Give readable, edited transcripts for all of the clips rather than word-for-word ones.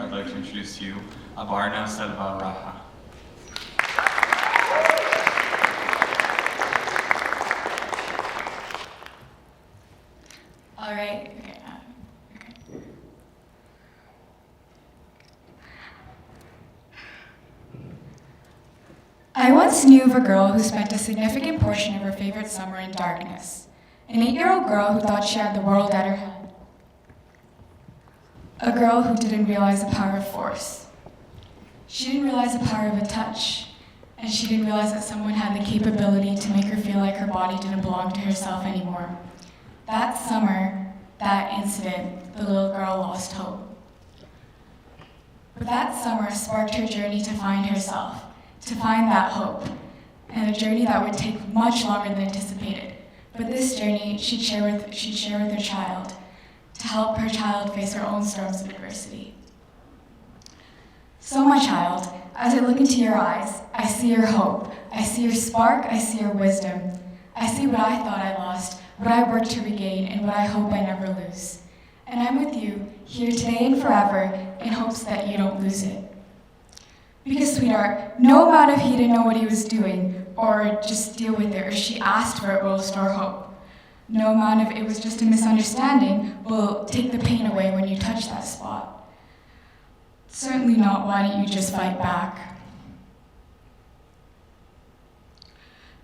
I'd like to introduce to you Abarna Selvarajah. All right. I once knew of a girl who spent a significant portion of her favorite summer in darkness. An 8-year-old girl who thought she had the world at her head. A girl who didn't realize the power of force. She didn't realize the power of a touch, and she didn't realize that someone had the capability to make her feel like her body didn't belong to herself anymore. That summer, that incident, the little girl lost hope. But that summer sparked her journey to find herself, to find that hope, and a journey that would take much longer than anticipated. But this journey she'd share with her child, to help her child face her own storms of adversity. So my child, as I look into your eyes, I see your hope, I see your spark, I see your wisdom. I see what I thought I lost, what I worked to regain, and what I hope I never lose. And I'm with you, here today and forever, in hopes that you don't lose it. Because, sweetheart, no amount of he didn't know what he was doing, or just deal with it, or she asked for it will restore hope. No amount of it was just a misunderstanding will take the pain away when you touch that spot. Certainly not, why don't you just fight back?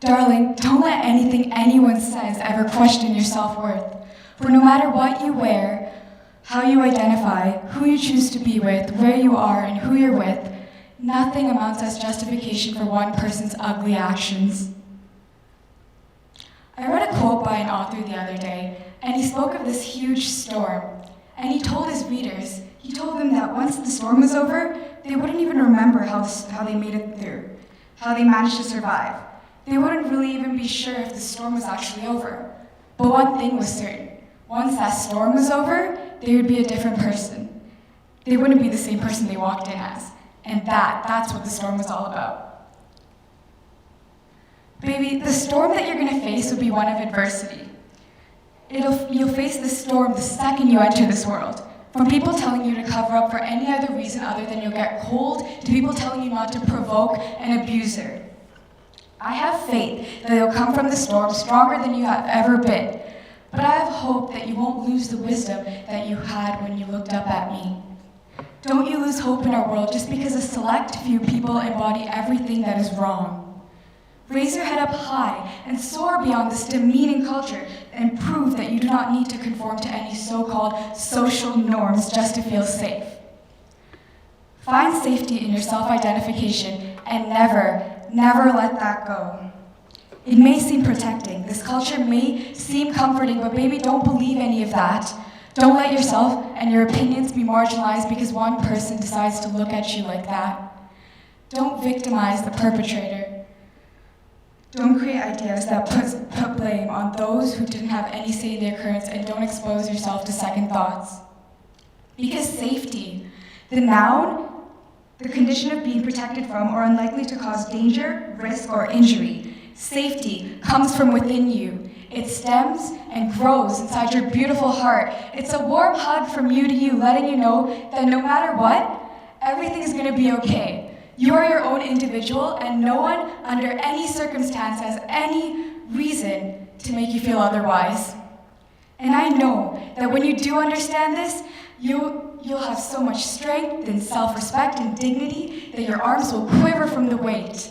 Darling, don't let anything anyone says ever question your self-worth. For no matter what you wear, how you identify, who you choose to be with, where you are, and who you're with, nothing amounts as justification for one person's ugly actions. I read a quote by an author the other day, and he spoke of this huge storm. And he told his readers, he told them that once the storm was over, they wouldn't even remember how they made it through, how they managed to survive. They wouldn't really even be sure if the storm was actually over. But one thing was certain. Once that storm was over, they would be a different person. They wouldn't be the same person they walked in as. And that's what the storm was all about. Baby, the storm that you're gonna face will be one of adversity. You'll face this storm the second you enter this world. From people telling you to cover up for any other reason other than you'll get cold, to people telling you not to provoke an abuser. I have faith that you'll come from the storm stronger than you have ever been. But I have hope that you won't lose the wisdom that you had when you looked up at me. Don't you lose hope in our world just because a select few people embody everything that is wrong. Raise your head up high and soar beyond this demeaning culture and prove that you do not need to conform to any so-called social norms just to feel safe. Find safety in your self-identification and never let that go. It may seem protecting, this culture may seem comforting, but baby, don't believe any of that. Don't let yourself and your opinions be marginalized because one person decides to look at you like that. Don't victimize the perpetrator. Don't create ideas that put blame on those who didn't have any say in the occurrence, and don't expose yourself to second thoughts. Because safety, the noun, the condition of being protected from or unlikely to cause danger, risk, or injury. Safety comes from within you. It stems and grows inside your beautiful heart. It's a warm hug from you to you, letting you know that no matter what, everything is going to be okay. You are your own individual, and no one, under any circumstance, has any reason to make you feel otherwise. And I know that when you do understand this, you'll have so much strength and self-respect and dignity that your arms will quiver from the weight.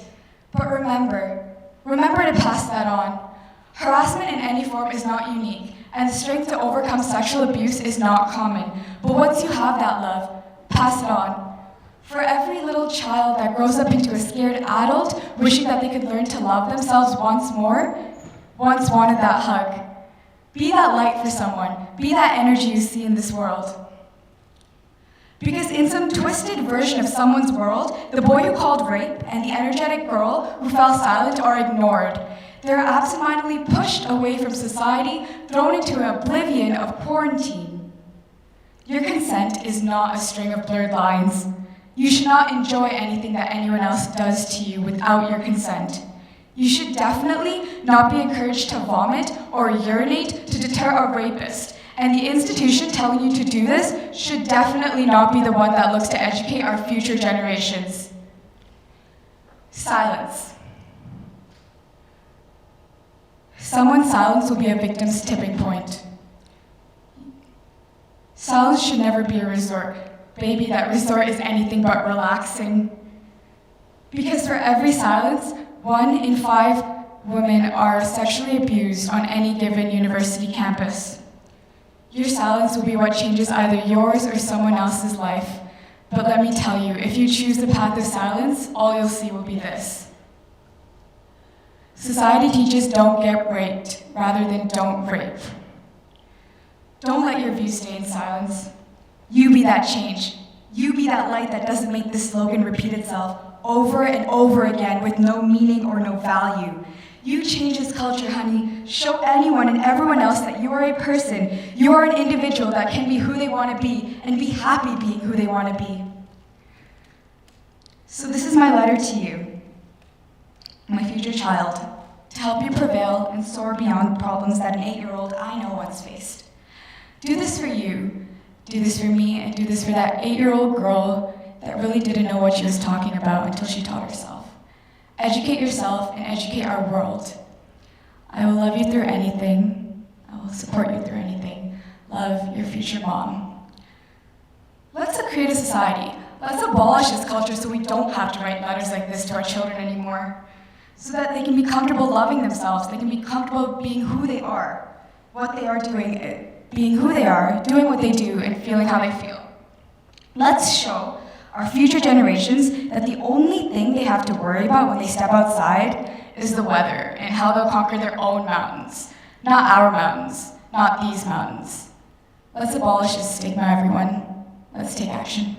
But remember to pass that on. Harassment in any form is not unique, and the strength to overcome sexual abuse is not common. But once you have that love, pass it on. For every little child that grows up into a scared adult, wishing that they could learn to love themselves once more, once wanted that hug. Be that light for someone. Be that energy you see in this world. Because in some twisted version of someone's world, the boy who called rape and the energetic girl who fell silent are ignored. They're absentmindedly pushed away from society, thrown into an oblivion of quarantine. Your consent is not a string of blurred lines. You should not enjoy anything that anyone else does to you without your consent. You should definitely not be encouraged to vomit or urinate to deter a rapist. And the institution telling you to do this should definitely not be the one that looks to educate our future generations. Silence. Someone's silence will be a victim's tipping point. Silence should never be a resort. Baby, that resort is anything but relaxing. Because for every silence, 1 in 5 women are sexually abused on any given university campus. Your silence will be what changes either yours or someone else's life. But let me tell you, if you choose the path of silence, all you'll see will be this. Society teaches don't get raped, rather than don't rape. Don't let your views stay in silence. You be that change. You be that light that doesn't make this slogan repeat itself over and over again with no meaning or no value. You change this culture, honey. Show anyone and everyone else that you are a person. You are an individual that can be who they want to be and be happy being who they want to be. So this is my letter to you, my future child, to help you prevail and soar beyond problems that an 8-year-old I know once faced. Do this for you, do this for me, and do this for that 8-year-old girl that really didn't know what she was talking about until she taught herself. Educate yourself and educate our world. I will love you through anything. I will support you through anything. Love, your future mom. Let's create a society. Let's abolish this culture so we don't have to write letters like this to our children anymore. So that they can be comfortable loving themselves. They can be comfortable being who they are, what they are doing, being who they are, doing what they do, and feeling how they feel. Let's show our future generations that the only thing they have to worry about when they step outside is the weather and how they'll conquer their own mountains, not our mountains, not these mountains. Let's abolish this stigma, everyone. Let's take action.